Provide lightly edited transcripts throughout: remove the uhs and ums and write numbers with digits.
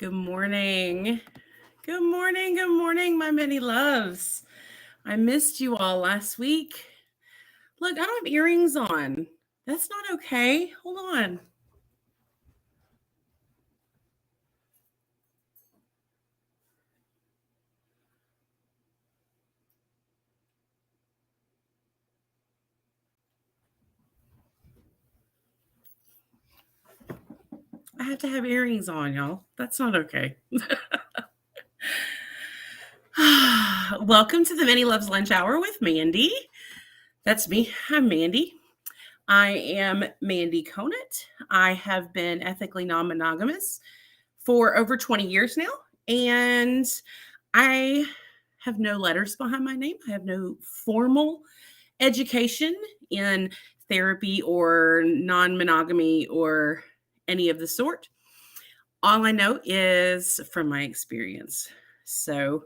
Good morning. Good morning. Good morning, my many loves. I missed you all last week. Look, I don't have earrings on. That's not okay. Hold on. I have to have earrings on, y'all. That's not okay. Welcome to the Many Loves Lunch Hour with Mandy. That's me. I'm Mandy. I am Mandy Conant. I have been ethically non monogamous for over 20 years now. And I have no letters behind my name. I have no formal education in therapy or non monogamy or any of the sort. All I know is from my experience. So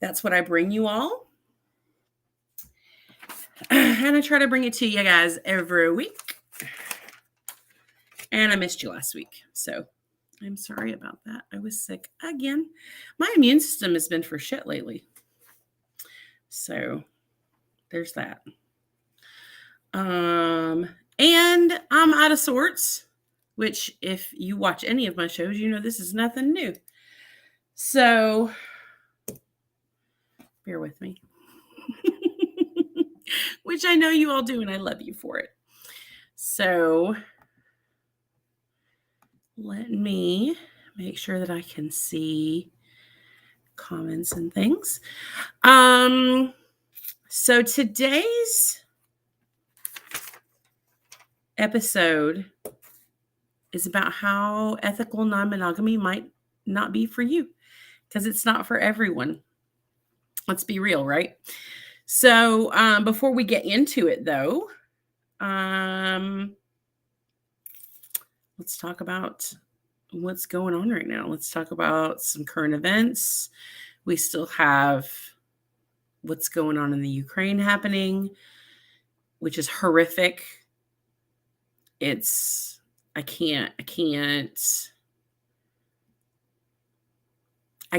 that's what I bring you all. And I try to bring it to you guys every week. And I missed you last week. So I'm sorry about that. I was sick again. My immune system has been for shit lately. So there's that. And I'm out of sorts, which if you watch any of my shows, you know this is nothing new. So bear with me. Which I know you all do, and I love you for it. So let me make sure that I can see comments and things. So today's episode is about how ethical non-monogamy might not be for you, because it's not for everyone. Let's be real, right? So before we get into it, though, let's talk about what's going on right now. Let's talk about some current events. We still have what's going on in the Ukraine happening, which is horrific. I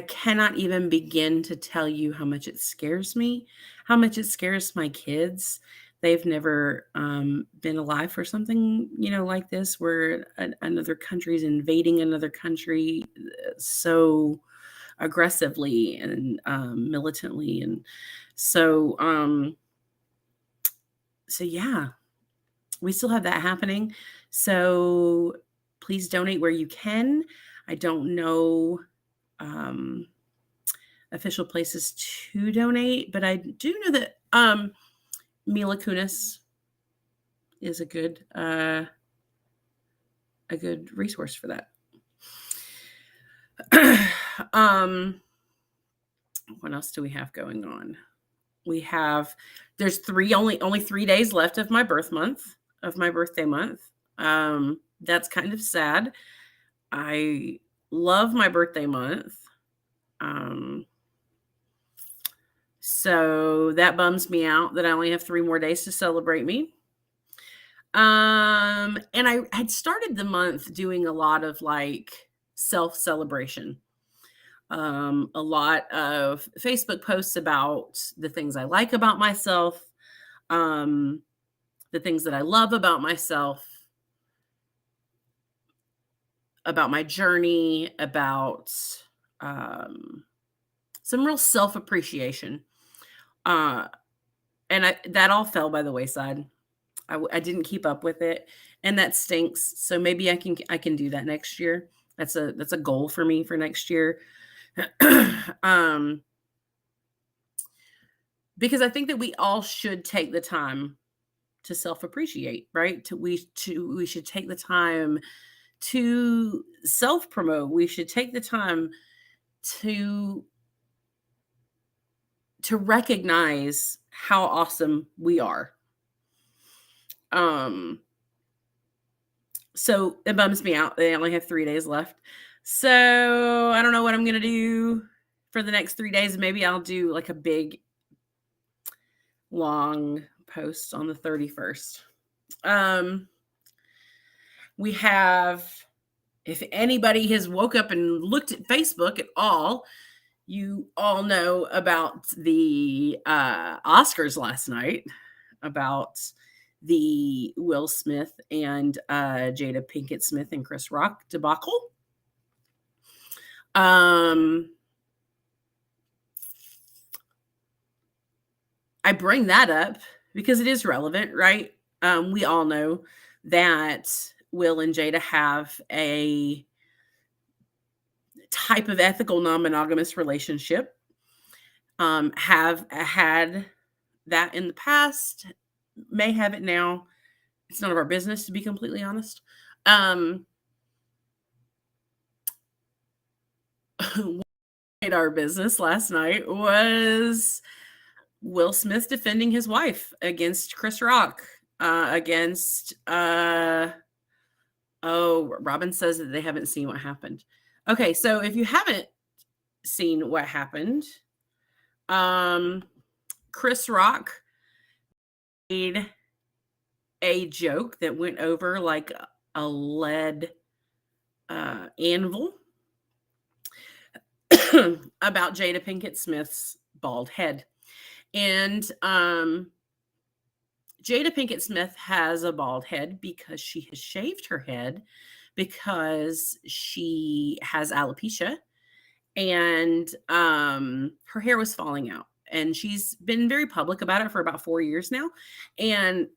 cannot even begin to tell you how much it scares me, how much it scares my kids. They've never been alive for something, like this, where another country is invading another country so aggressively and militantly. And so yeah, we still have that happening. So please donate where you can. I don't know official places to donate, but I do know that Mila Kunis is a good resource for that. What else do we have going on? There's only 3 days left of my birthday month. That's kind of sad. I love my birthday month. So that bums me out that I only have 3 more days to celebrate me. And I had started the month doing a lot of self-celebration. A lot of Facebook posts about the things I like about myself, the things that I love about myself, about my journey, about some real self-appreciation. And that all fell by the wayside. I didn't keep up with it, and that stinks. So maybe I can do that next year. That's a goal for me for next year. Because I think that we all should take the time to self-appreciate, right? We should take the time to self-promote. We should take the time to recognize how awesome we are. So it bums me out. They only have 3 days left. So I don't know what I'm going to do for the next 3 days. Maybe I'll do like a big, long post on the 31st. if anybody has woke up and looked at Facebook at all, you all know about the Oscars last night, about the Will Smith and Jada Pinkett Smith and Chris Rock debacle. I bring that up because it is relevant, right? We all know that Will and Jada have a type of ethical non-monogamous relationship, have had that in the past, may have it now. It's none of our business, to be completely honest. What made our business last night was Will Smith defending his wife against Chris Rock, against Robin says that they haven't seen what happened. Okay, so if you haven't seen what happened, Chris Rock made a joke that went over like a lead anvil about Jada Pinkett Smith's bald head. And Jada Pinkett Smith has a bald head because she has shaved her head because she has alopecia, and her hair was falling out. And she's been very public about it for about 4 years now. And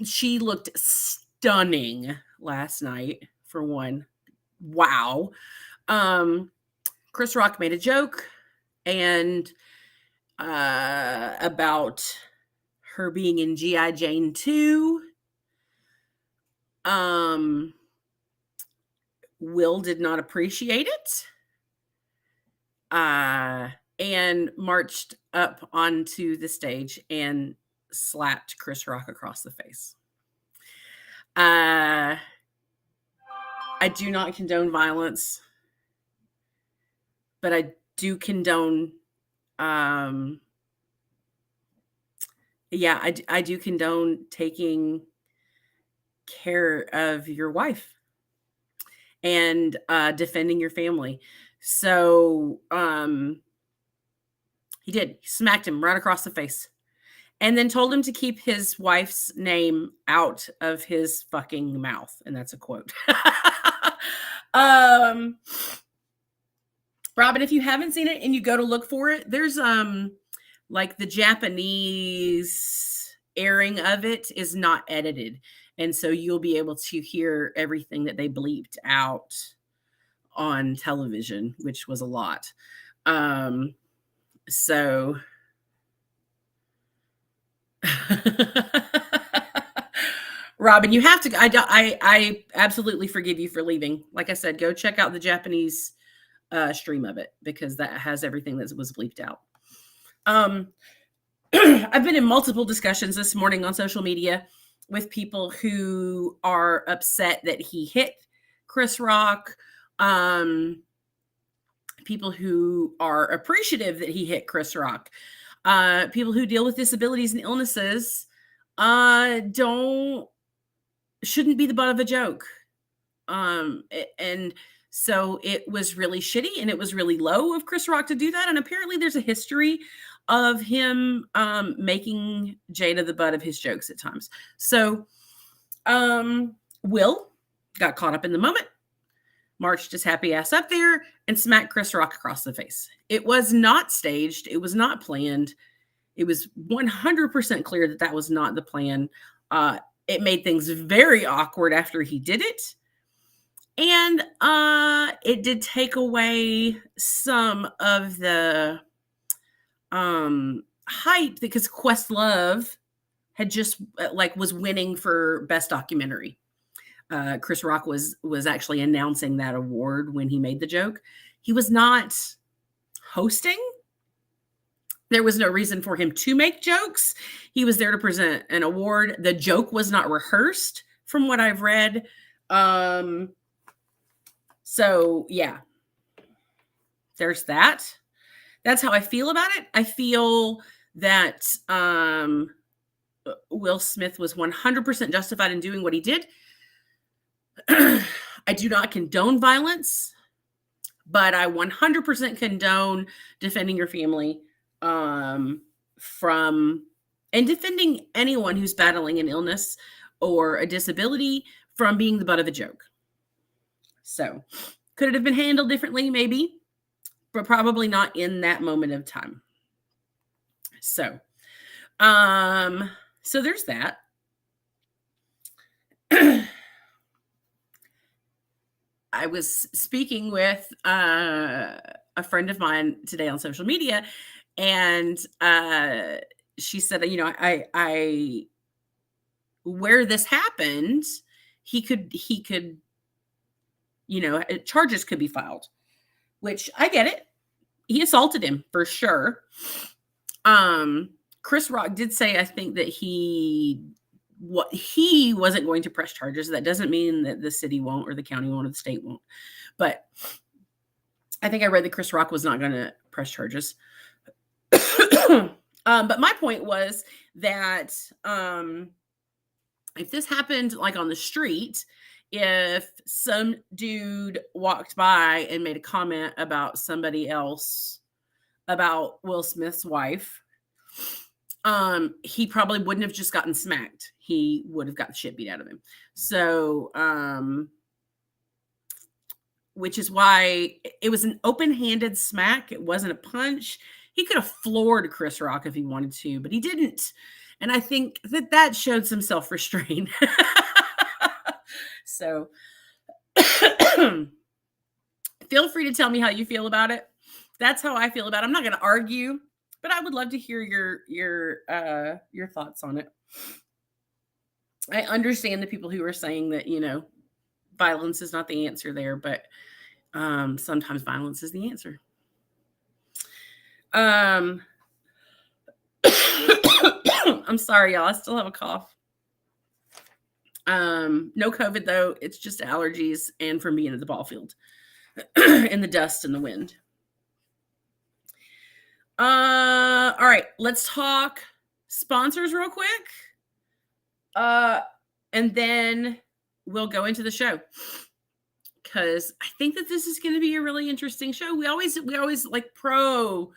she looked stunning last night, for one. Wow. Chris Rock made a joke and about her being in G.I. Jane 2. Will did not appreciate it. And marched up onto the stage and slapped Chris Rock across the face. I do not condone violence, but I do condone, I do condone taking care of your wife and defending your family. So he did. He smacked him right across the face and then told him to keep his wife's name out of his fucking mouth. And that's a quote. Robin, if you haven't seen it and you go to look for it, there's like the Japanese airing of it is not edited. And so you'll be able to hear everything that they bleeped out on television, which was a lot. So Robin, you have to, I absolutely forgive you for leaving. Like I said, go check out the Japanese stream of it because that has everything that was bleeped out. I've been in multiple discussions this morning on social media with people who are upset that he hit Chris Rock, people who are appreciative that he hit Chris Rock, people who deal with disabilities and illnesses shouldn't be the butt of a joke. And so it was really shitty and it was really low of Chris Rock to do that. And apparently there's a history of him making Jada the butt of his jokes at times. So Will got caught up in the moment, marched his happy ass up there and smacked Chris Rock across the face. It was not staged. It was not planned. It was 100% clear that that was not the plan. It made things very awkward after he did it. And it did take away some of the hype because Questlove had just was winning for Best Documentary. Chris Rock was actually announcing that award when he made the joke. He was not hosting. There was no reason for him to make jokes. He was there to present an award. The joke was not rehearsed from what I've read. So yeah, there's that. That's how I feel about it. I feel that Will Smith was 100% justified in doing what he did. I do not condone violence, but I 100% condone defending your family from and defending anyone who's battling an illness or a disability from being the butt of a joke. So, could it have been handled differently? Maybe, but probably not in that moment of time. So, so there's that. I was speaking with a friend of mine today on social media, and she said, you know, I where this happened, he could, you know, charges could be filed, which I get it. He assaulted him for sure. Chris Rock did say, I think that he wasn't going to press charges. That doesn't mean that the city won't, or the county won't, or the state won't. But I think I read that Chris Rock was not going to press charges. But my point was that if this happened like on the street, if some dude walked by and made a comment about somebody else, about Will Smith's wife, he probably wouldn't have just gotten smacked. He would have got the shit beat out of him. So, which is why it was an open-handed smack. It wasn't a punch. He could have floored Chris Rock if he wanted to, but he didn't. And I think that showed some self-restraint. So feel free to tell me how you feel about it. That's how I feel about it. I'm not going to argue, but I would love to hear your thoughts on it. I understand the people who are saying that, you know, violence is not the answer there, but sometimes violence is the answer. I'm sorry, y'all. I still have a cough. No COVID though. It's just allergies and from being at the ball field in the dust and the wind. All right, let's talk sponsors real quick. And then we'll go into the show, because I think that this is going to be a really interesting show. We always like pro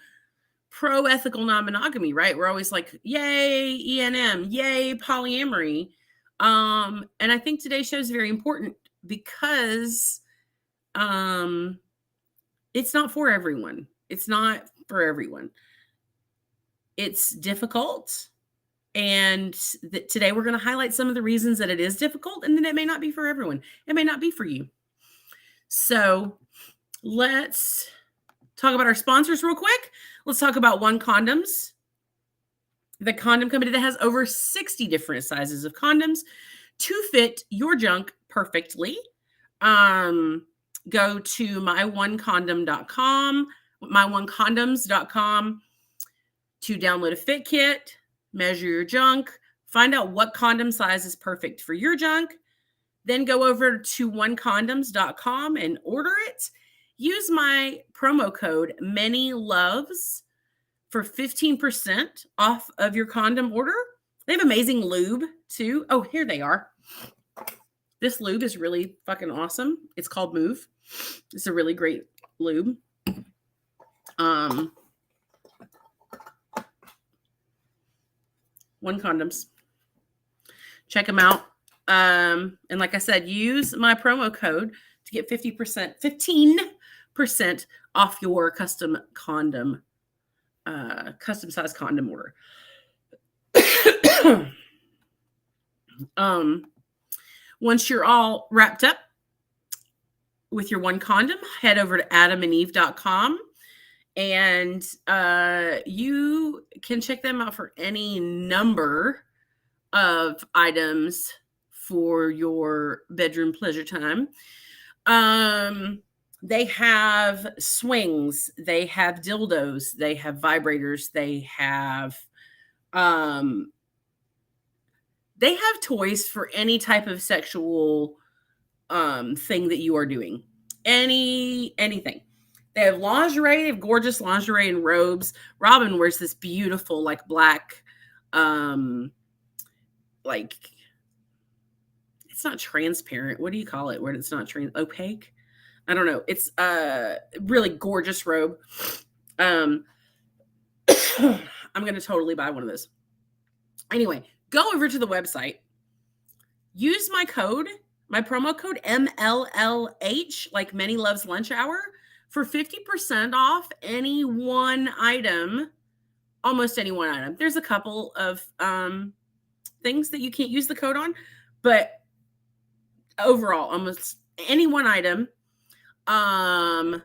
ethical non-monogamy, right? We're always like, yay ENM, yay polyamory. And I think today's show is very important because it's not for everyone. It's not for everyone. It's difficult. And today we're going to highlight some of the reasons that it is difficult, and then it may not be for everyone. It may not be for you. So let's talk about our sponsors real quick. Let's talk about One Condoms, the condom company that has over 60 different sizes of condoms to fit your junk perfectly. Go to myonecondom.com, myonecondoms.com to download a fit kit, measure your junk, find out what condom size is perfect for your junk, then go over to onecondoms.com and order it. Use my promo code MANYLOVES for 15% off of your condom order. They have amazing lube too. Oh, here they are. This lube is really fucking awesome. It's called Move. It's a really great lube. One Condoms. Check them out. And like I said, use my promo code to get 15% off your custom condom, custom size condom order. Once you're all wrapped up with your one condom, head over to adamandeve.com and you can check them out for any number of items for your bedroom pleasure time. They have swings, they have dildos, they have vibrators, they have toys for any type of sexual thing that you are doing. Anything. They have lingerie, they have gorgeous lingerie and robes. Robin wears this beautiful it's it's not transparent. What do you call it? Where it's not opaque? I don't know. It's a really gorgeous robe. I'm going to totally buy one of those. Anyway, go over to the website. Use my promo code MLLH, like Many Loves Lunch Hour, for 50% off any one item, almost any one item. There's a couple of things that you can't use the code on, but overall, almost any one item. And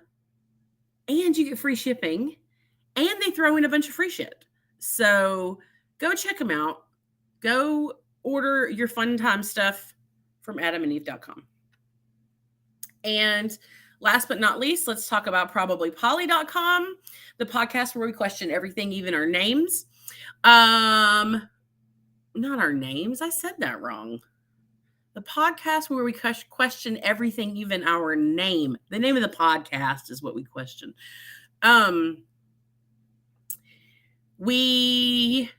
you get free shipping, and they throw in a bunch of free shit. So go check them out. Go order your fun time stuff from adamandeve.com. And last but not least, let's talk about probablypoly.com, the podcast where we question everything, even our names. Not our names. I said that wrong. The podcast where we question everything, even our name. The name of the podcast is what we question. We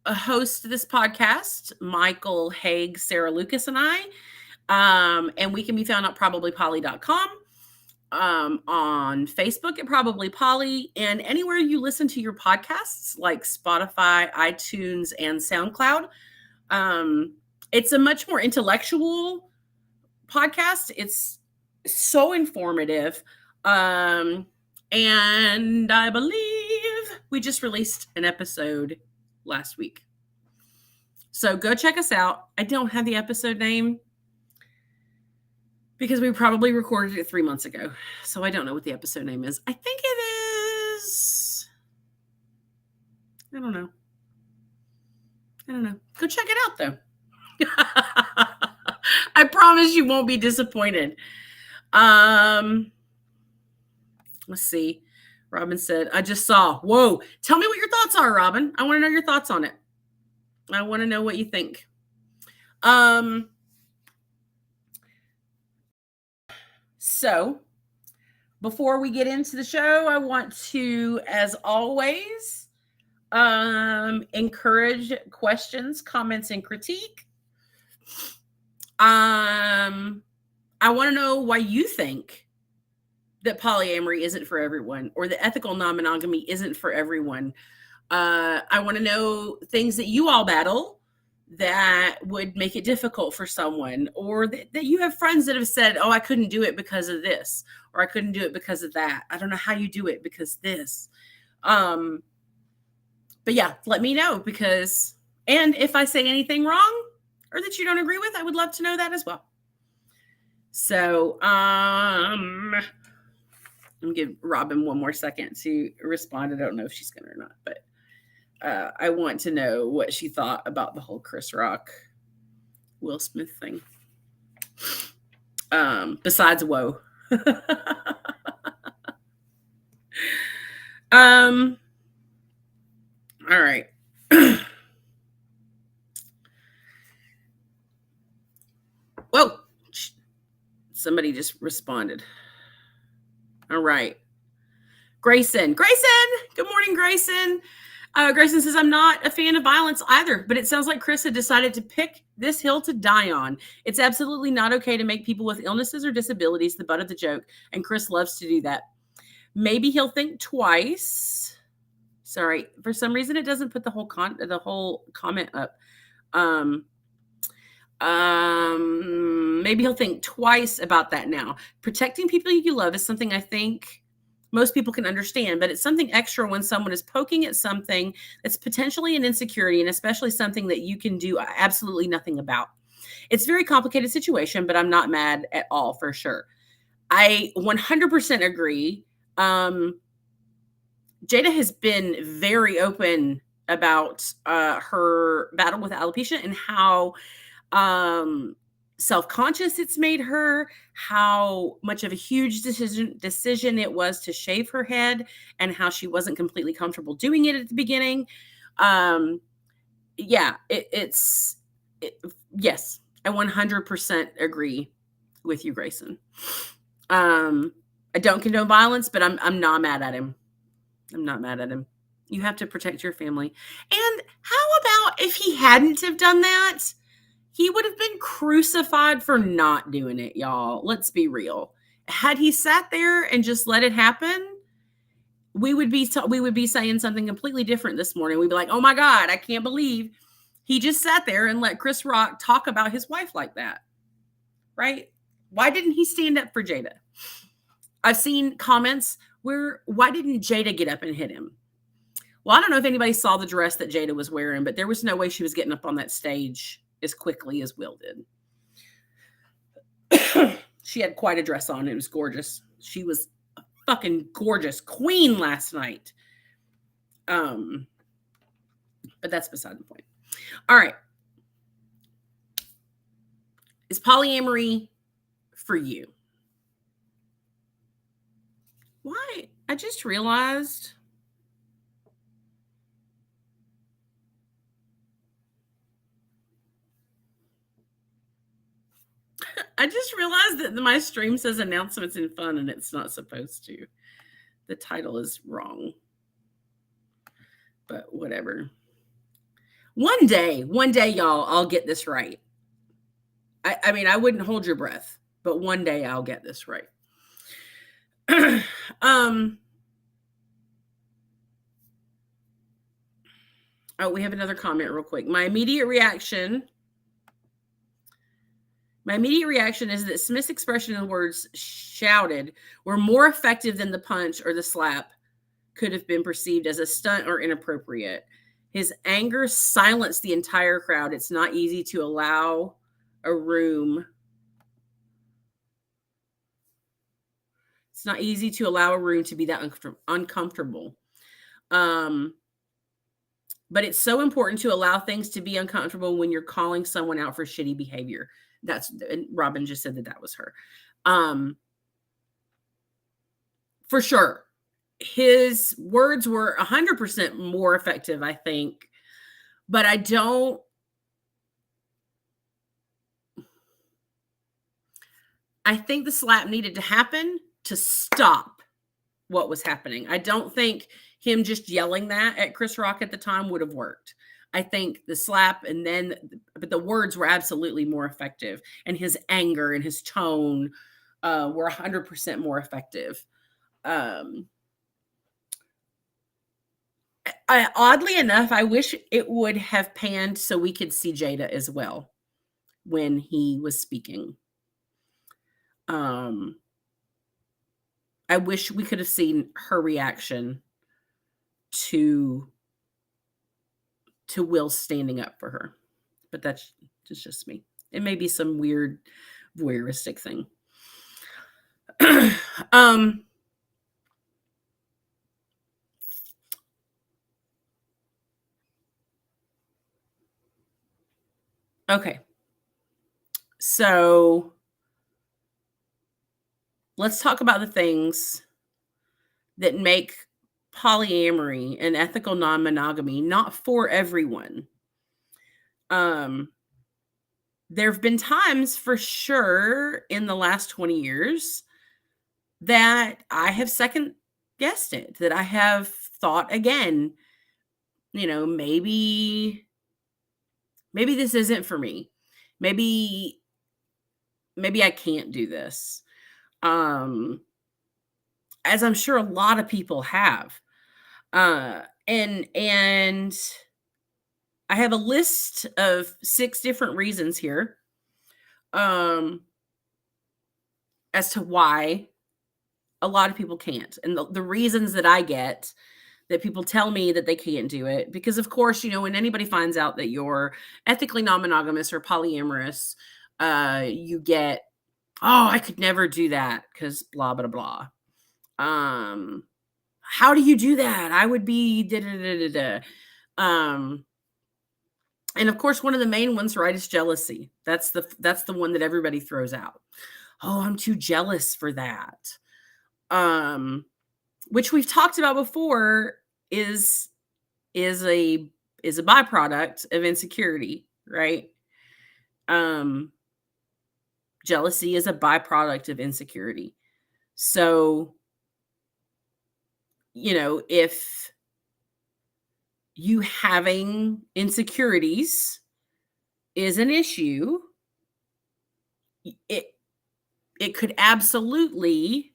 host this podcast, Michael Haig, Sarah Lucas, and I. And we can be found at probablypoly.com, on Facebook at Probably Poly, and anywhere you listen to your podcasts like Spotify, iTunes, and SoundCloud. It's a much more intellectual podcast. It's so informative. And I believe we just released an episode last week. So go check us out. I don't have the episode name because we probably recorded it 3 months ago. So I don't know what the episode name is. I think it is. I don't know. Go check it out, though. I promise you won't be disappointed. Let's see. Robin said, I just saw. Whoa. Tell me what your thoughts are, Robin. I want to know your thoughts on it. I want to know what you think. So before we get into the show, I want to, as always, encourage questions, comments, and critique. I want to know why you think that polyamory isn't for everyone, or that ethical non-monogamy isn't for everyone. I want to know things that you all battle that would make it difficult for someone, or that you have friends that have said, oh, I couldn't do it because of this, or I couldn't do it because of that. I don't know how you do it because this. But yeah, let me know, and if I say anything wrong or that you don't agree with, I would love to know that as well. So, I'm going to give Robin one more second to respond. I don't know if she's going to or not, but I want to know what she thought about the whole Chris Rock, Will Smith thing. Besides, whoa. All right. Whoa. Somebody just responded. All right. Grayson. Good morning, Grayson. Grayson says, I'm not a fan of violence either, but it sounds like Chris had decided to pick this hill to die on. It's absolutely not okay to make people with illnesses or disabilities the butt of the joke, and Chris loves to do that. Maybe he'll think twice. Sorry, for some reason it doesn't put the whole comment up. Maybe he'll think twice about that now. Protecting people you love is something I think most people can understand, but it's something extra when someone is poking at something that's potentially an insecurity, and especially something that you can do absolutely nothing about. It's a very complicated situation, but I'm not mad at all, for sure. I 100% agree. Jada has been very open about her battle with alopecia and how self-conscious it's made her, how much of a huge decision it was to shave her head, and how she wasn't completely comfortable doing it at the beginning. Yes, I 100% agree with you, Grayson. I don't condone violence, but I'm not mad at him. You have to protect your family. And how about if he hadn't have done that? He would have been crucified for not doing it, y'all. Let's be real. Had he sat there and just let it happen, we would be saying something completely different this morning. We'd be like, "Oh my God, I can't believe he just sat there and let Chris Rock talk about his wife like that." Right? Why didn't he stand up for Jada? I've seen comments where, why didn't Jada get up and hit him? Well, I don't know if anybody saw the dress that Jada was wearing, but there was no way she was getting up on that stage as quickly as Will did. She had quite a dress on. It was gorgeous. She was a fucking gorgeous queen last night. But that's beside the point. All right. Is polyamory for you? Why? I just realized that my stream says announcements and fun and it's not supposed to. The title is wrong. But whatever. One day, y'all, I'll get this right. I mean, I wouldn't hold your breath, but one day I'll get this right. Oh, we have another comment real quick. My immediate reaction is that Smith's expression and words shouted were more effective than the punch or the slap could have been perceived as a stunt or inappropriate. His anger silenced the entire crowd. It's not easy to allow a room. It's not easy to allow a room to be that uncomfortable. But it's so important to allow things to be uncomfortable when you're calling someone out for shitty behavior. And Robin just said that was her. For sure. His words were 100% more effective, I think. But I think the slap needed to happen to stop what was happening. I don't think him just yelling that at Chris Rock at the time would have worked. I think the slap but the words were absolutely more effective. And his anger and his tone were 100% more effective. Oddly enough, I wish it would have panned so we could see Jada as well when he was speaking. I wish we could have seen her reaction to Will standing up for her, but that's just me. It may be some weird voyeuristic thing. Okay. So let's talk about the things that make polyamory and ethical non-monogamy not for everyone. There have been times for sure in the last 20 years that I have second guessed it, that I have thought again, maybe this isn't for me. Maybe I can't do this. As I'm sure a lot of people have. And I have a list of 6 different reasons here as to why a lot of people can't. And the reasons that I get that people tell me that they can't do it, because of course, when anybody finds out that you're ethically non-monogamous or polyamorous, you get, oh, I could never do that because blah, blah, blah. How do you do that? I would be da, da, da, da, da. And of course, one of the main ones, right, is jealousy. That's the one that everybody throws out. Oh, I'm too jealous for that. Which we've talked about before is a byproduct of insecurity, right? Jealousy is a byproduct of insecurity. So, if you having insecurities is an issue, it it could absolutely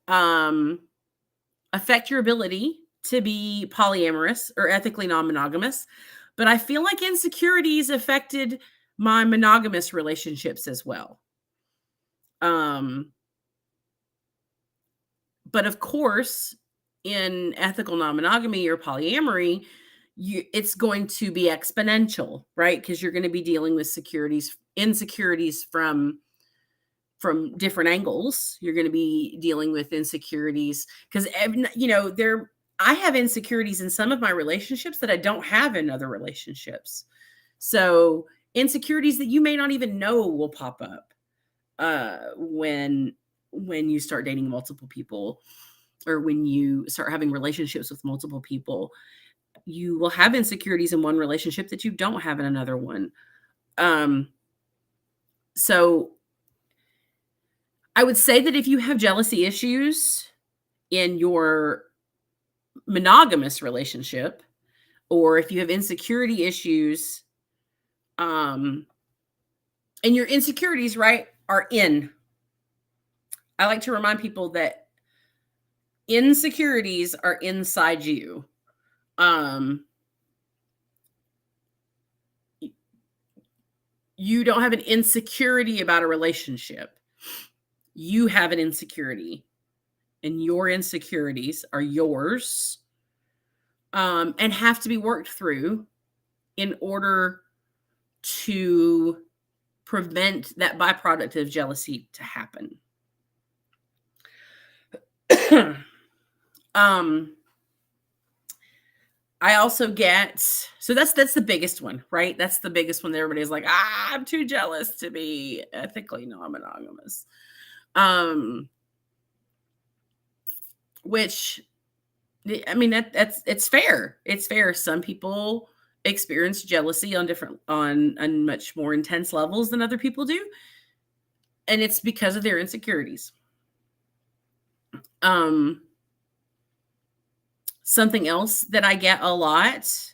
affect your ability to be polyamorous or ethically non-monogamous. But I feel like insecurities affected my monogamous relationships as well. Um, but of course, in ethical non-monogamy or polyamory, it's going to be exponential, right? Because you're going to be dealing with insecurities from different angles. You're going to be dealing with insecurities because I have insecurities in some of my relationships that I don't have in other relationships. So insecurities that you may not even know will pop up when you start dating multiple people, or when you start having relationships with multiple people. You will have insecurities in one relationship that you don't have in another one. So I would say that if you have jealousy issues in your monogamous relationship, or if you have insecurity issues, and your insecurities, right, are I like to remind people that insecurities are inside you. You don't have an insecurity about a relationship. You have an insecurity, and your insecurities are yours, and have to be worked through in order to prevent that byproduct of jealousy to happen. I also get, so that's the biggest one, right? That's the biggest one that everybody's like, I'm too jealous to be ethically non-monogamous. Which, I mean, it's fair. It's fair. Some people experience jealousy on much more intense levels than other people do, and it's because of their insecurities. Something else that I get a lot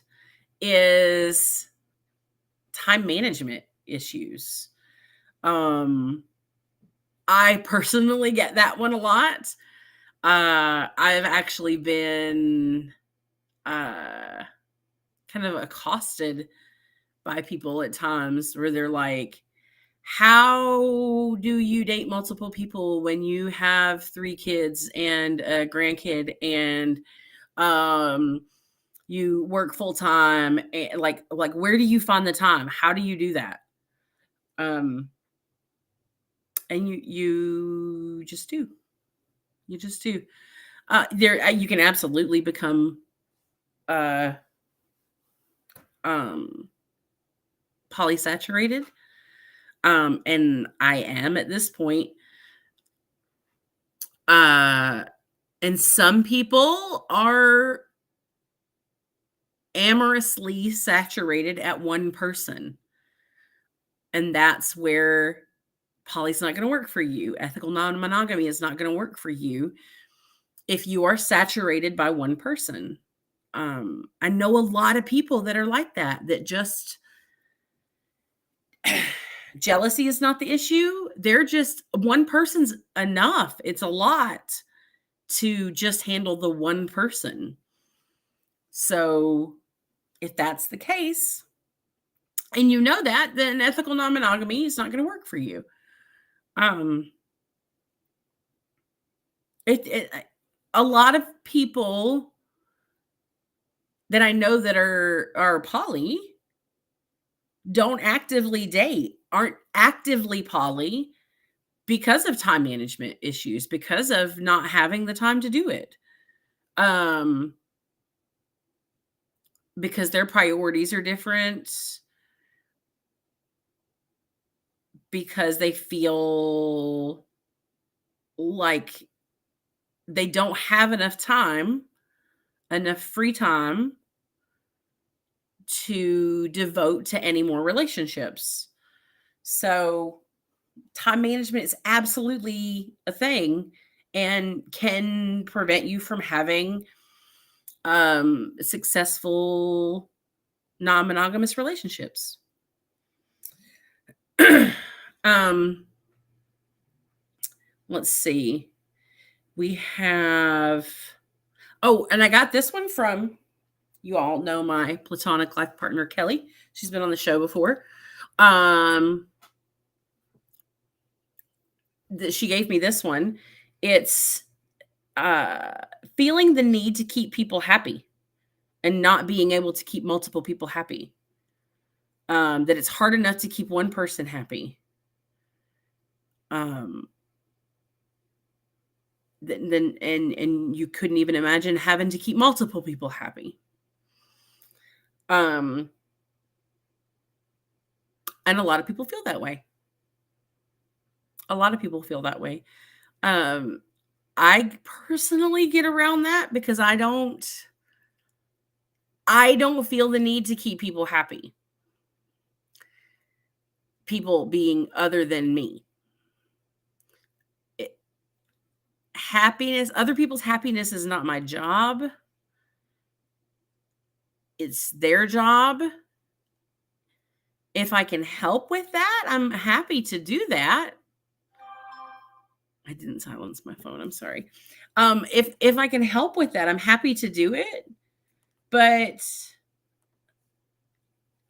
is time management issues. I personally get that one a lot. I've actually been kind of accosted by people at times where they're like, how do you date multiple people when you have 3 kids and a grandkid, and you work full time? And like where do you find the time? How do you do that? And you just do. You just do. You can absolutely become polysaturated. And I am at this point. And some people are amorously saturated at one person. And that's where poly's not going to work for you. Ethical non-monogamy is not going to work for you if you are saturated by one person. I know a lot of people that are like that just jealousy is not the issue. They're just, one person's enough. It's a lot to just handle the one person. So if that's the case, and you know that, then ethical non-monogamy is not going to work for you. A lot of people that I know that are poly don't actively date, aren't actively poly, because of time management issues, because of not having the time to do it. Because their priorities are different, because they feel like they don't have enough free time to devote to any more relationships. So time management is absolutely a thing and can prevent you from having successful non-monogamous relationships. um, let's see. We have, oh, and I got this one from, you all know my platonic life partner, Kelly. She's been on the show before. She gave me this one. It's feeling the need to keep people happy and not being able to keep multiple people happy. That it's hard enough to keep one person happy. Then and you couldn't even imagine having to keep multiple people happy. And a lot of people feel that way. A lot of people feel that way. I personally get around that because I don't feel the need to keep people happy. People being other than me. Happiness, other people's happiness is not my job. It's their job. If I can help with that, I'm happy to do that. I didn't silence my phone. I'm sorry. If I can help with that, I'm happy to do it. But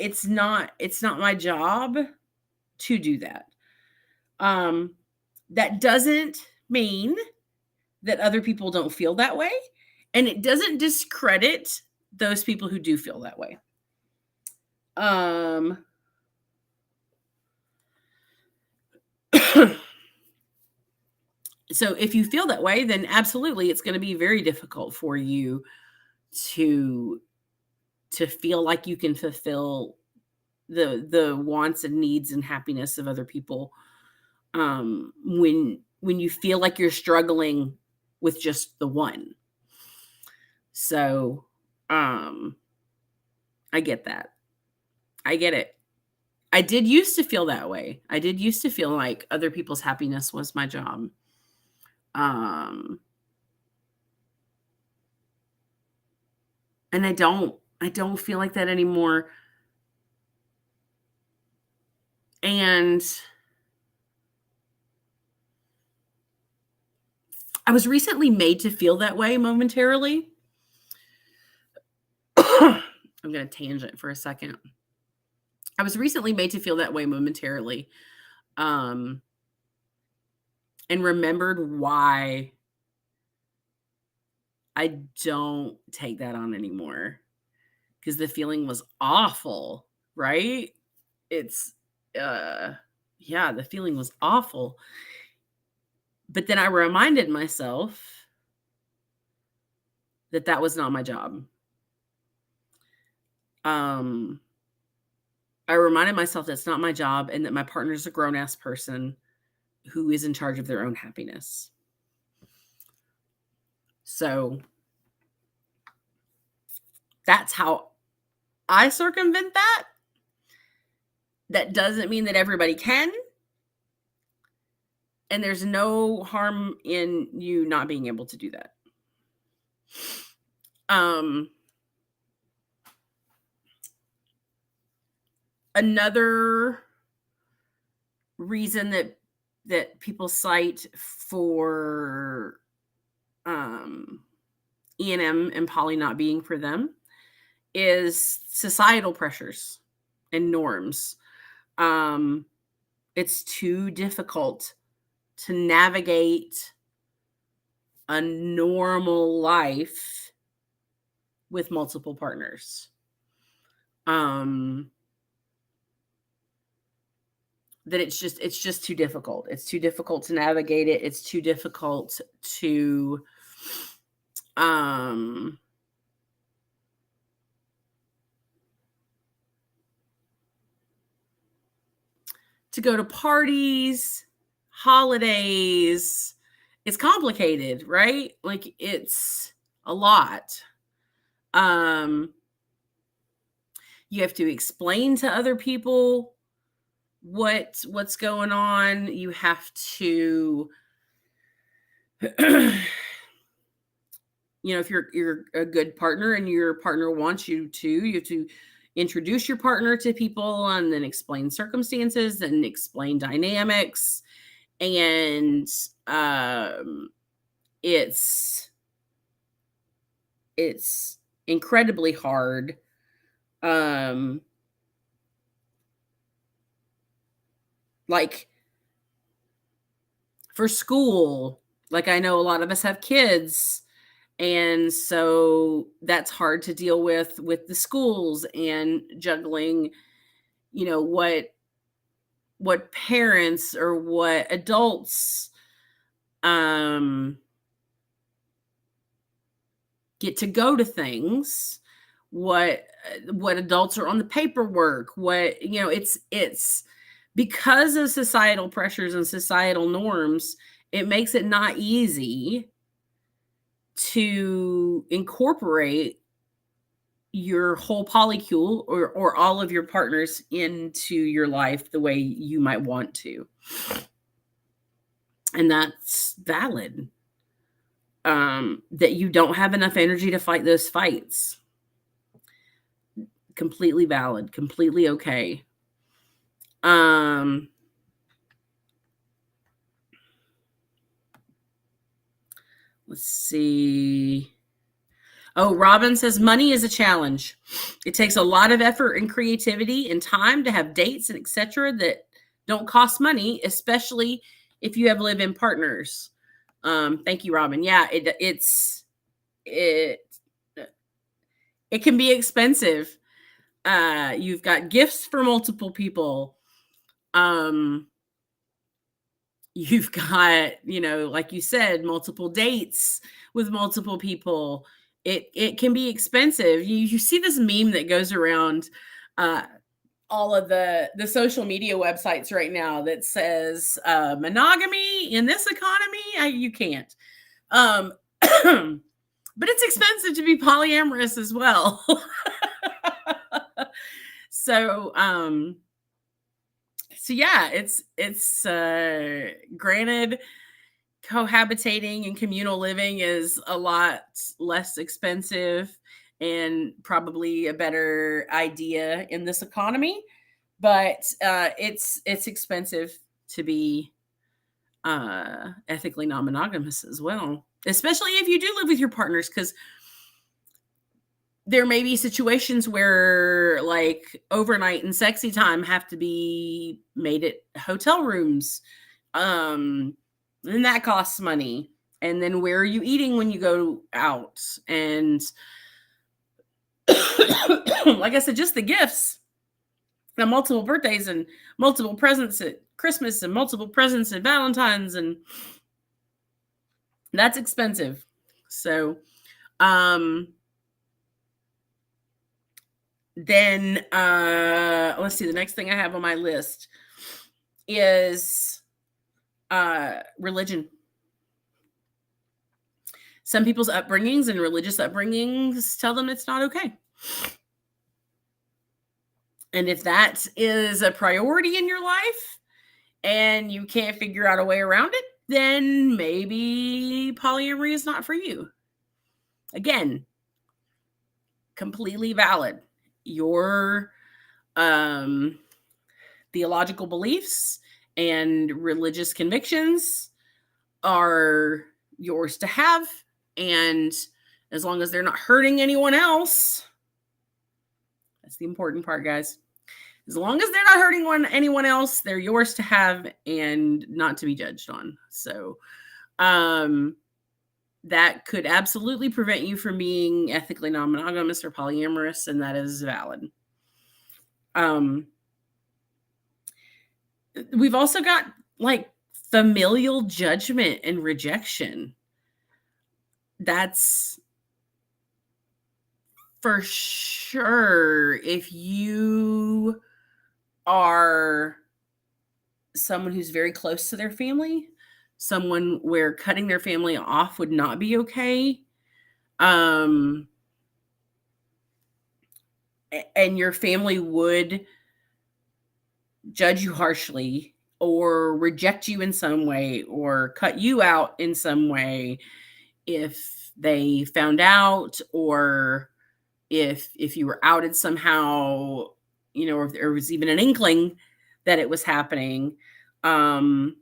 it's not my job to do that. That doesn't mean that other people don't feel that way, and it doesn't discredit those people who do feel that way. So if you feel that way, then absolutely it's going to be very difficult for you to feel like you can fulfill the wants and needs and happiness of other people when you feel like you're struggling with just the one. So I get that. I get it. I did used to feel that way. I did used to feel like other people's happiness was my job. And I don't feel like that anymore. And I was recently made to feel that way momentarily. I'm going to tangent for a second. I was recently made to feel that way momentarily. And remembered why I don't take that on anymore. Because the feeling was awful, right? It's yeah, the feeling was awful. But then I reminded myself that that was not my job. I reminded myself that's not my job and that my partner's a grown-ass person who is in charge of their own happiness. So that's how I circumvent that. That doesn't mean that everybody can. And there's no harm in you not being able to do that. Another reason that people cite for E&M and poly not being for them is societal pressures and norms. It's too difficult to navigate a normal life with multiple partners. That it's just too difficult. It's too difficult to navigate it. It's too difficult to go to parties, holidays. It's complicated, right? Like it's a lot. You have to explain to other people what's going on. You have to if you're a good partner and your partner wants you to, you have to introduce your partner to people and then explain circumstances and explain dynamics. And it's incredibly hard. Like for school, like I know a lot of us have kids, and so that's hard to deal with the schools and juggling, what parents or what adults get to go to things, what adults are on the paperwork, it's because of societal pressures and societal norms, it makes it not easy to incorporate your whole polycule or all of your partners into your life the way you might want to. And that's valid. That you don't have enough energy to fight those fights. Completely valid, completely okay. Let's see. Oh, Robin says money is a challenge. It takes a lot of effort and creativity and time to have dates and etc. that don't cost money, especially if you have live-in partners. Thank you, Robin. Yeah, it can be expensive. You've got gifts for multiple people. You've got, like you said, multiple dates with multiple people. It can be expensive. You see this meme that goes around all of the social media websites right now that says monogamy in this economy, you can't. But it's expensive to be polyamorous as well. So yeah, it's granted, cohabitating and communal living is a lot less expensive and probably a better idea in this economy, but it's expensive to be ethically non-monogamous as well, especially if you do live with your partners, because there may be situations where like overnight and sexy time have to be made at hotel rooms. And that costs money. And then where are you eating when you go out? And like I said, just the gifts, the multiple birthdays and multiple presents at Christmas and multiple presents at Valentine's, and that's expensive. So, then let's see, the next thing I have on my list is religion. Some people's upbringings and religious upbringings tell them it's not okay. And if that is a priority in your life and you can't figure out a way around it, then maybe polyamory is not for you. Again, completely valid. Your theological beliefs and religious convictions are yours to have. And as long as they're not hurting anyone else, that's the important part, guys. As long as they're not hurting anyone else, they're yours to have and not to be judged on. So that could absolutely prevent you from being ethically non-monogamous or polyamorous, and that is valid. We've also got like familial judgment and rejection. That's for sure. If you are someone who's very close to their family, someone where cutting their family off would not be okay, and your family would judge you harshly or reject you in some way or cut you out in some way if they found out, or if you were outed somehow, or if there was even an inkling that it was happening, um,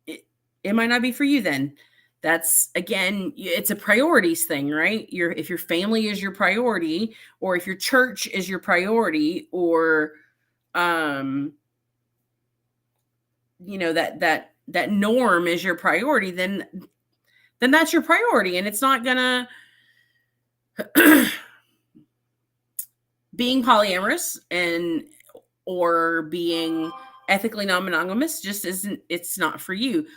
it, it might not be for you then. That's again, it's a priorities thing, right? If your family is your priority, or if your church is your priority, or um, that norm is your priority, then that's your priority, and it's not gonna being polyamorous and or being ethically non-monogamous just isn't, it's not for you.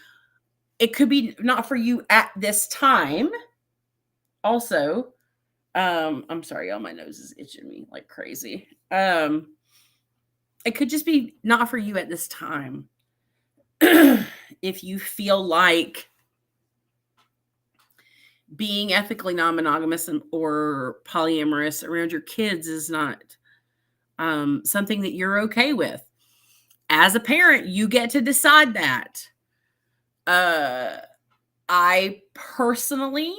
It could be not for you at this time also. I'm sorry, all my nose is itching me like crazy. It could just be not for you at this time. If you feel like being ethically non-monogamous or polyamorous around your kids is not something that you're okay with, as a parent, you get to decide that. I personally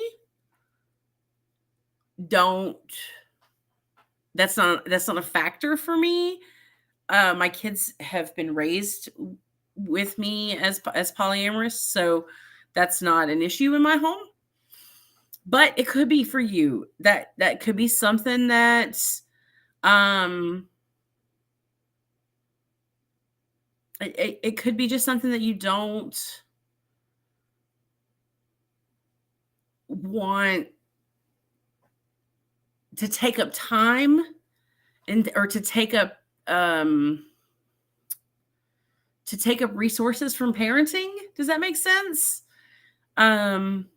don't. That's not a factor for me. My kids have been raised with me as polyamorous, so that's not an issue in my home. But it could be for you. That could be something that um it could be just something that you don't want to take up time, and or to take up resources from parenting. Does that make sense? Um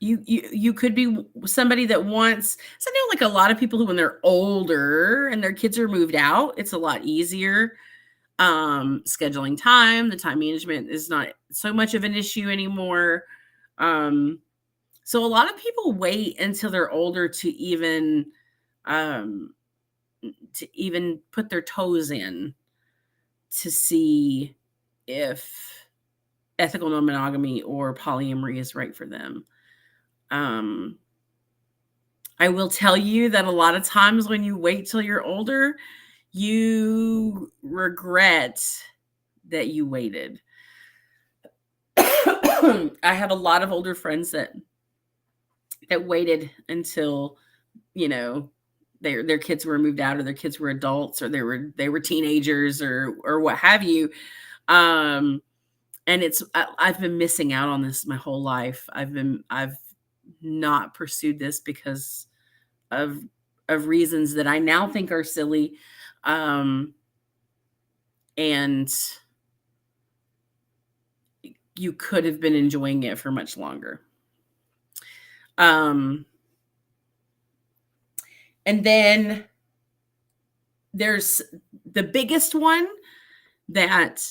you could be somebody that wants, so I know like a lot of people who, when they're older and their kids are moved out, it's a lot easier. Scheduling time, the time management is not so much of an issue anymore. Um so a lot of people wait until they're older um to even put their toes in to see if ethical non-monogamy or polyamory is right for them. Um, I will tell you that a lot of times when you wait till you're older, you regret that you waited. I have a lot of older friends that waited until, you know, their kids were moved out, or their kids were adults, or they were teenagers, or what have you. Um, and I've been missing out on this my whole life. I've not pursued this because of reasons that I now think are silly. Um, and you could have been enjoying it for much longer. Um, and then there's the biggest one that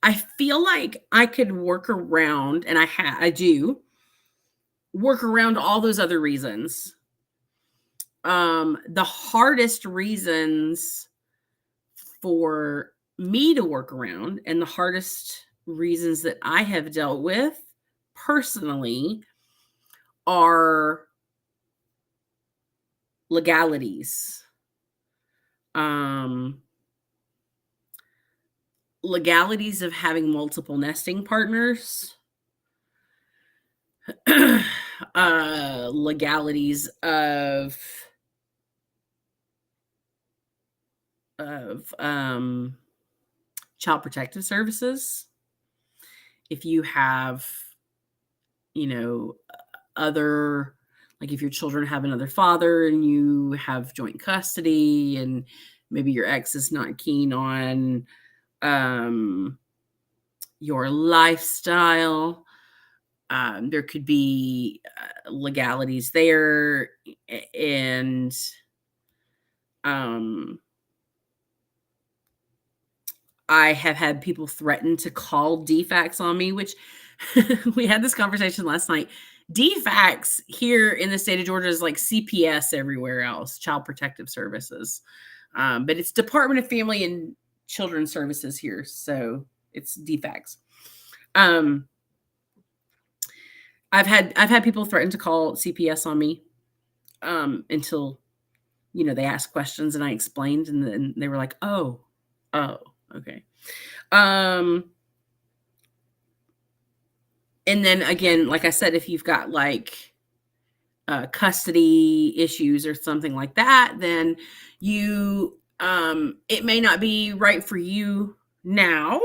I feel like I could work around, and I do work around all those other reasons. The hardest reasons for me to work around, and the hardest reasons that I have dealt with personally, are legalities. Um, Legalities of having multiple nesting partners, legalities of child protective services. If you have, you know, other, like if your children have another father and you have joint custody, and maybe your ex is not keen on um, your lifestyle, there could be legalities there. And um, I have had people threaten to call DFACS on me, which we had this conversation last night. DFACS here in the state of Georgia is like CPS everywhere else, Child Protective Services. But it's Department of Family and Children's Services here. So it's DFACS. Um, I've had people threaten to call CPS on me, until, they asked questions and I explained, and then they were like, "Oh, okay." Um, and then again, like I said, if you've got like custody issues or something like that, then it may not be right for you now,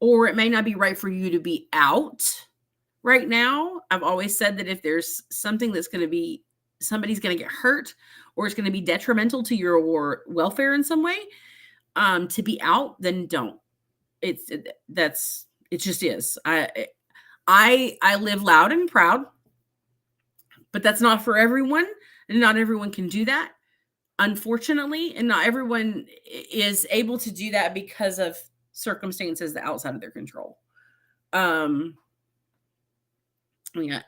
or it may not be right for you to be out right now. I've always said that if there's something that's going to be somebody's going to get hurt, or it's going to be detrimental to your welfare in some way, to be out, then don't. It just is. I live loud and proud, but that's not for everyone, and not everyone can do that, unfortunately, and not everyone is able to do that because of circumstances that outside of their control. Yeah,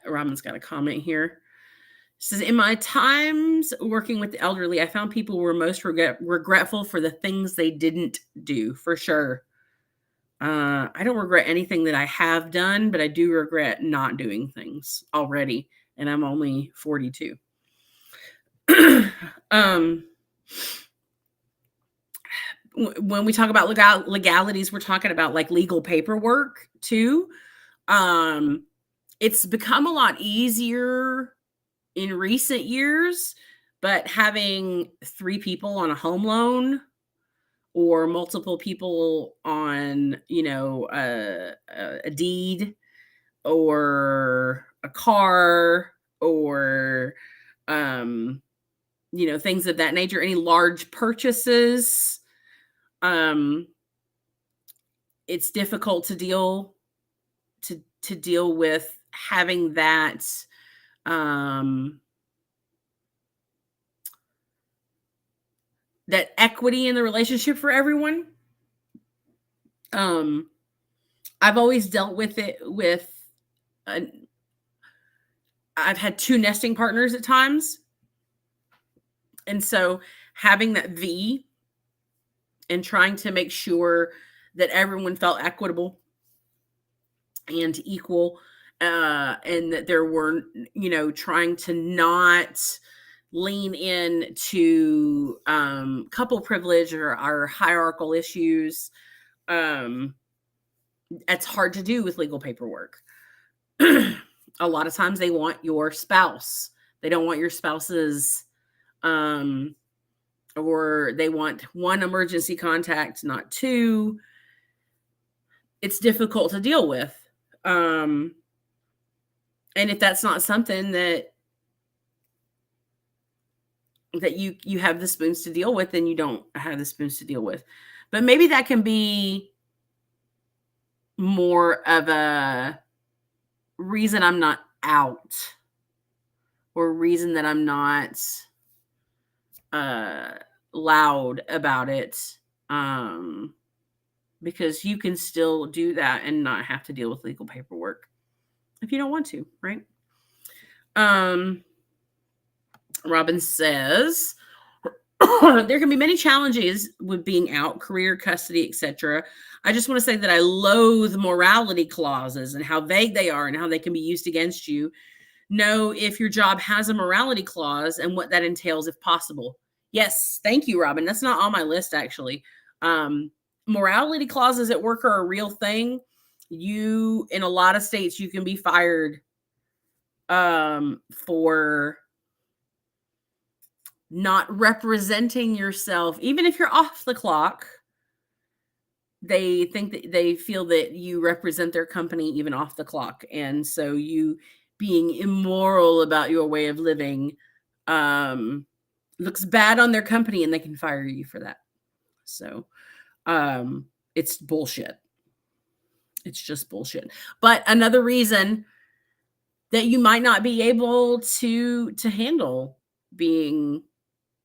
Robin's got a comment here. It says, in my times working with the elderly, I found people were most regretful for the things they didn't do, for sure. I don't regret anything that I have done, but I do regret not doing things already, and I'm only 42. When we talk about legalities, we're talking about like legal paperwork too. It's become a lot easier in recent years, but having 3 people on a home loan, or multiple people on, a deed, or a car, or things of that nature, any large purchases, it's difficult to deal with having that that equity in the relationship for everyone. I've always dealt with it with I've had 2 nesting partners at times. And so having that V and trying to make sure that everyone felt equitable and equal, and that there were, trying to not lean in to couple privilege or hierarchical issues. It's hard to do with legal paperwork. A lot of times they want your spouse. They don't want your spouse's, or they want 1 emergency contact, not 2. It's difficult to deal with. And if that's not something that you have the spoons to deal with, then you don't have the spoons to deal with. But maybe that can be more of a reason I'm not out, or reason that I'm not loud about it, because you can still do that and not have to deal with legal paperwork if you don't want to, right? Robin says, there can be many challenges with being out, career, custody, etc. I just want to say that I loathe morality clauses and how vague they are and how they can be used against you. Know if your job has a morality clause and what that entails if possible. Yes, thank you, Robin. That's not on my list, actually. Morality clauses at work are a real thing. In a lot of states, you can be fired for not representing yourself, even if you're off the clock. They feel that you represent their company even off the clock, and so you being immoral about your way of living looks bad on their company, and they can fire you for that. So it's bullshit. It's just bullshit. But another reason that you might not be able to handle being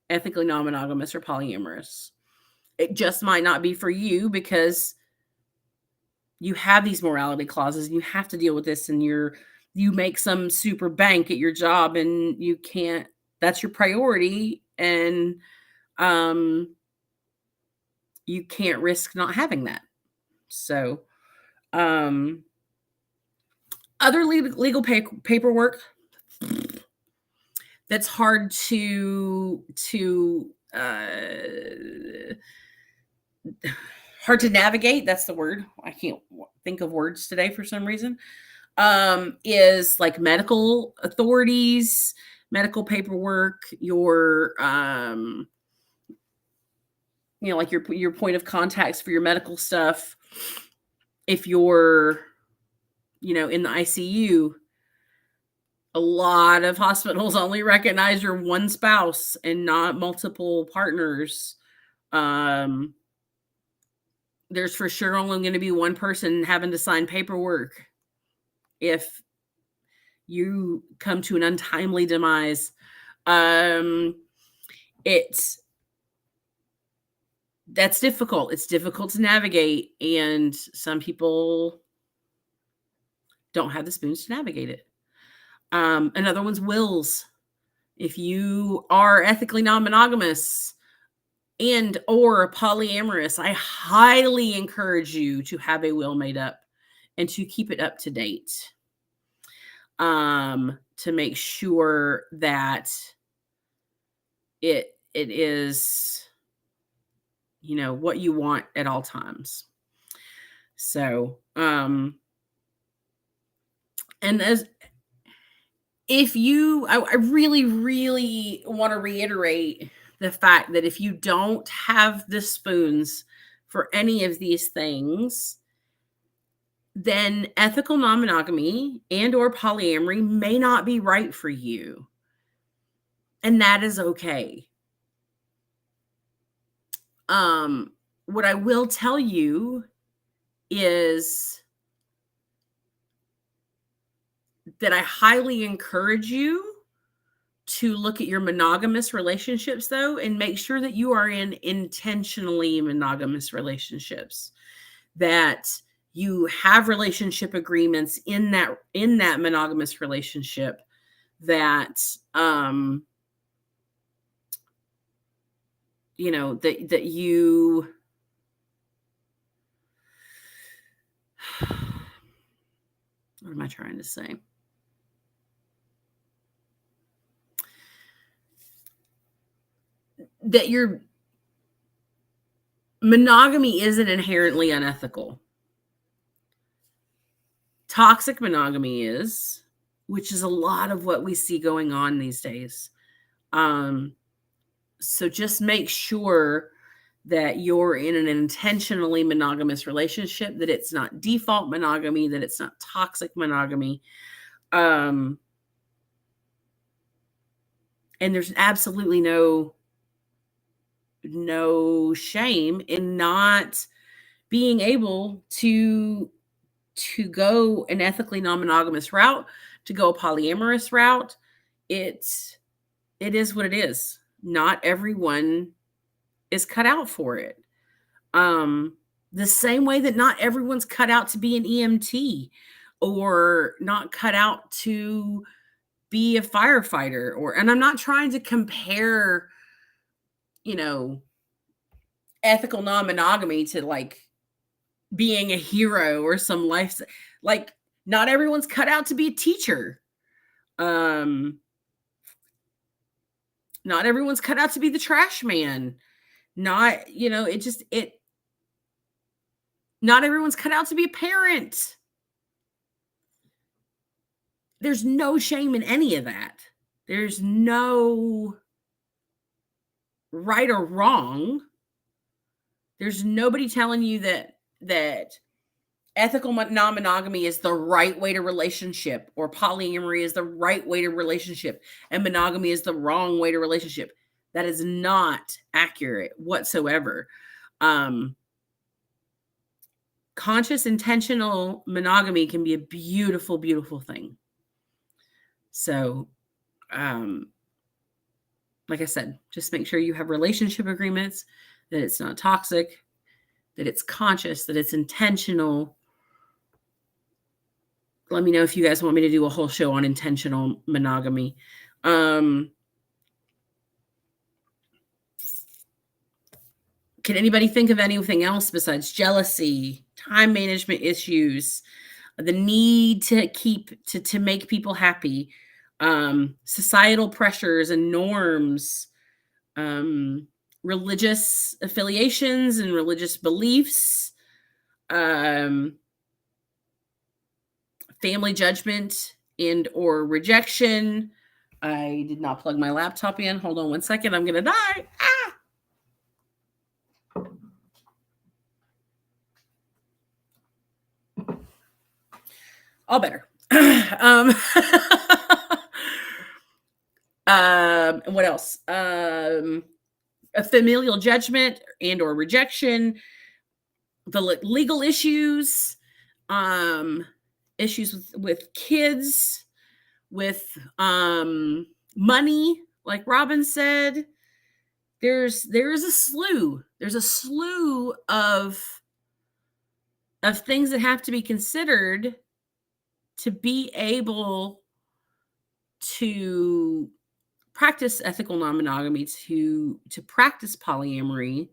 ethically non-monogamous or polyamorous. It just might not be for you because you have these morality clauses and you have to deal with this, and you make some super bank at your job and you can't, that's your priority, and you can't risk not having that. So Other legal paperwork that's hard to navigate. That's the word. I can't think of words today for some reason. Is like medical authorities, medical paperwork, like your point of contacts for your medical stuff. If you're, in the ICU, a lot of hospitals only recognize your one spouse and not multiple partners. There's for sure only going to be one person having to sign paperwork if you come to an untimely demise. That's difficult. It's difficult to navigate, and some people don't have the spoons to navigate it. Another one's wills. If you are ethically non-monogamous and or polyamorous, I highly encourage you to have a will made up and to keep it up to date, to make sure that it is, what you want at all times. So, and as if you, I really, really want to reiterate the fact that if you don't have the spoons for any of these things, then ethical non-monogamy and or polyamory may not be right for you. And that is okay. What I will tell you is that I highly encourage you to look at your monogamous relationships, though, and make sure that you are in intentionally monogamous relationships, that you have relationship agreements in that monogamous relationship, that that you what am I trying to say? That your monogamy isn't inherently unethical. Toxic monogamy is, which is a lot of what we see going on these days. So just make sure that you're in an intentionally monogamous relationship, that it's not default monogamy, that it's not toxic monogamy. And there's absolutely no shame in not being able to go an ethically non-monogamous route, to go a polyamorous route. It is what it is. Not everyone is cut out for it. The same way that not everyone's cut out to be an EMT, or not cut out to be a firefighter, and I'm not trying to compare, ethical non-monogamy to like being a hero or some life. Like, not everyone's cut out to be a teacher. Not everyone's cut out to be the trash man. Not everyone's cut out to be a parent. There's no shame in any of that. There's no right or wrong. There's nobody telling you that ethical non-monogamy is the right way to relationship, or polyamory is the right way to relationship, and monogamy is the wrong way to relationship. That is not accurate whatsoever. Conscious, intentional monogamy can be a beautiful, beautiful thing. So, like I said, just make sure you have relationship agreements, that it's not toxic, that it's conscious, that it's intentional. Let me know if you guys want me to do a whole show on intentional monogamy. Can anybody think of anything else besides jealousy, time management issues, the need to make people happy, societal pressures and norms, um, religious affiliations and religious beliefs, um, family judgment and or rejection. I did not plug my laptop in. Hold on one second. I'm going to die. All better. What else? A familial judgment and or rejection, the legal issues, issues with kids, with money, like Robin said. There's a slew. There's a slew of things that have to be considered to be able to practice ethical non-monogamy, to practice polyamory.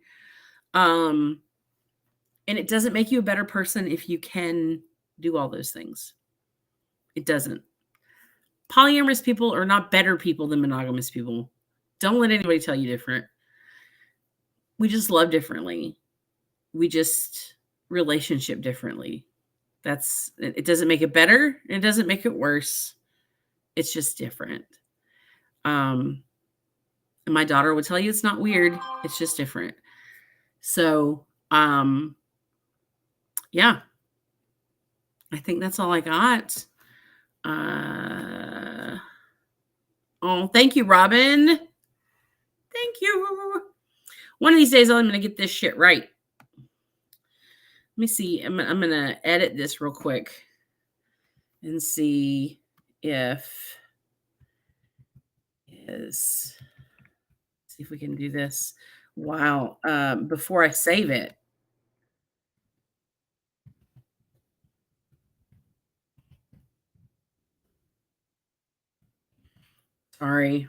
And it doesn't make you a better person if you can do all those things. It doesn't. Polyamorous people are not better people than monogamous people. Don't let anybody tell you different. We just love differently. We just relationship differently. It doesn't make it better. It doesn't make it worse. It's just different. And my daughter would tell you it's not weird. It's just different. So, yeah, I think that's all I got. Oh, thank you, Robin. Thank you. One of these days, I'm going to get this shit right. Let me see. I'm going to edit this real quick and see if see if we can do this. Wow. Before I save it. Sorry.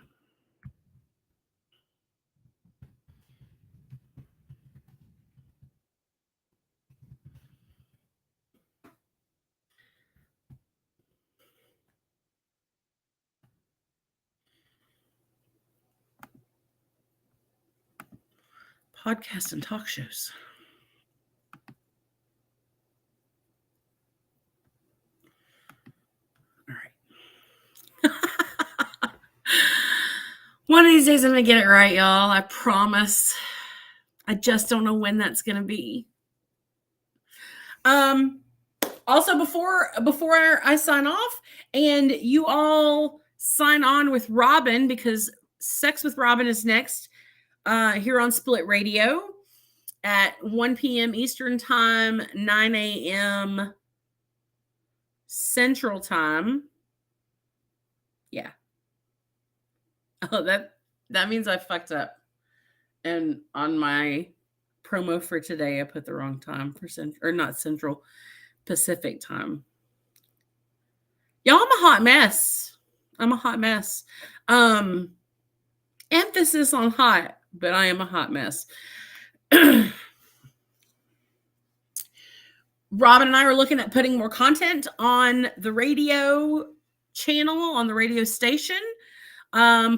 Podcasts and talk shows. All right. One of these days I'm going to get it right, y'all. I promise. I just don't know when that's going to be. Also, before I sign off and you all sign on with Robin, because Sex with Robin is next here on Split Radio at 1 p.m. Eastern Time, 9 a.m. Central Time. Yeah. Oh, that means I fucked up. And on my promo for today, I put the wrong time for not Central, Pacific Time. Y'all, I'm a hot mess. Emphasis on hot, but I am a hot mess. Robin and I are looking at putting more content on the radio channel, on the radio station.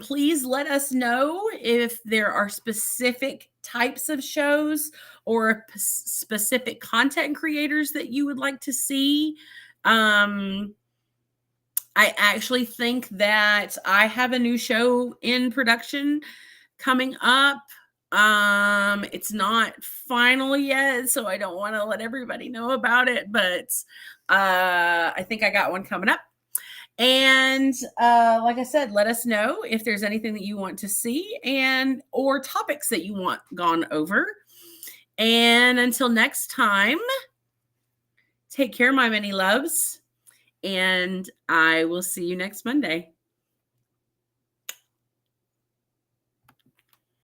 Please let us know if there are specific types of shows or specific content creators that you would like to see. I actually think that I have a new show in production coming up. It's not final yet, so I don't want to let everybody know about it, but I think I got one coming up. And like I said, let us know if there's anything that you want to see and or topics that you want gone over. And until next time, take care, my many loves, and I will see you next Monday.